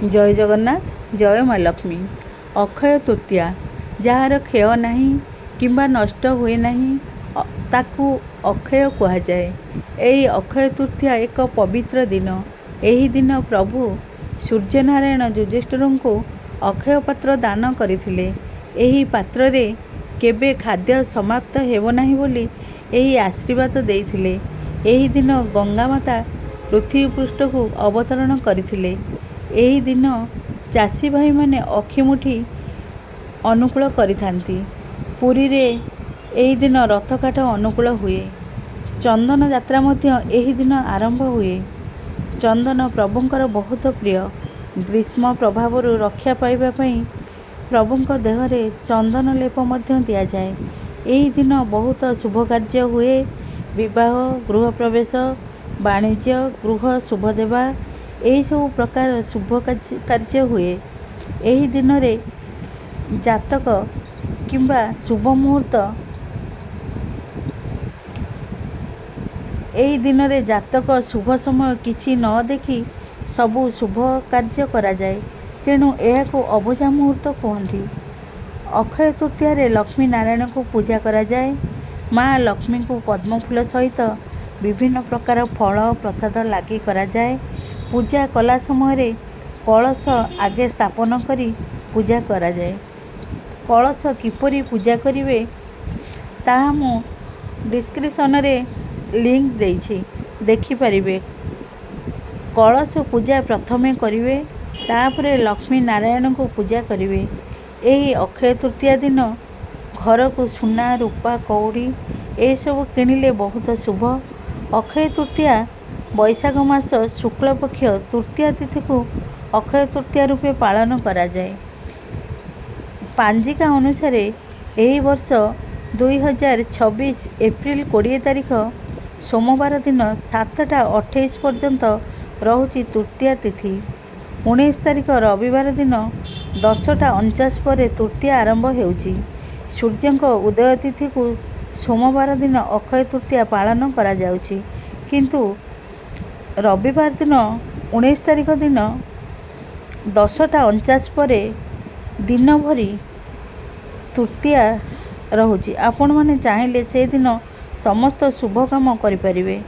जय जगन्नाथ जय माँ लक्ष्मी। अक्षय तृतीया जार क्षय नहीं किंबा नष्ट हुए नहीं ताकू अक्षय कहुए। यही अक्षय तृतीया एक पवित्र दिन। यही दिन प्रभु सूर्यनारायण युधिष्ठिर को अक्षय पात्र दान करथिले। एही पात्र रे केबे खाद्य समाप्त हेबो नाही बोली एही आशीर्वाद देइथिले। एही दिन गंगा माता पृथ्वी पृष्ठ को अवतरण करथिले। एही दिन चाषी भाई माने अखिमुठी अनुकूल करिथांती। पुरी रे एही दिन रथ काठ अनुकूल हुए। चंदन यात्रा मध्य एही दिन आरंभ हुए। चंदन प्रभुंकर बहुत प्रिय। ग्रीष्म प्रभाव रक्षा पाइबा पई प्रभुंक देहरे चंदन लेप मध्य दिया जाए। एही दिन बहुत शुभ कार्य हुए। विवाह, गृह प्रवेश, वाणिज्य, गृह शुभ देवा यही सब प्रकार शुभ कार्य हुए। यही दिन रे जातक किंबा शुभ मुहूर्त यही दिन रे जातक शुभ समय किछि न देखी सबु शुभ कार्य करा जाए। तेणु यह को अबुझा मुहूर्त कहती। अक्षय तृतीया रे लक्ष्मी नारायण को पूजा करा जाए। माँ लक्ष्मी को पद्म फूल सहित विभिन्न प्रकार फल प्रसाद लागी करा जाए। पूजा कला समय कलश आगे स्थापन करी पूजा करा जाए। कलश किपरि पूजा करिवे ताहा मु डिस्क्रिप्शन रे लिंक देइछि, देखि परिबे। कलश पूजा प्रथमे करिवे, तापरे लक्ष्मी नारायण को पूजा करिवे। एही अक्षय तृतीया दिन घर को सुना रूपा कौड़ी ए सब किनिले बहुत शुभ। अक्षय तृतीया वैशाख मास शुक्ल पक्ष तृतीया तिथि को अक्षय तृतीया रूपे पालन करा जाए। पांजिका अनुसार यही वर्ष 2026 एप्रिल 20 तारिख सोमवार दिन 7टा 28 पर्यंत रहुची तृतीया तिथि। 19 तारिख रविवार दिन 10टा 49 पर तृतीया आरंभ हेउची। सूर्यंक उदय तिथि को सोमवार दिन अक्षय तृतीया पालन करा जाउची, किंतु रविवार दिन 19 तारिख दिन 10टा 49 पर दिन भरी तृतीया रहुची। आपण माने चाहिले से दिन समस्त शुभ काम करि परिबे।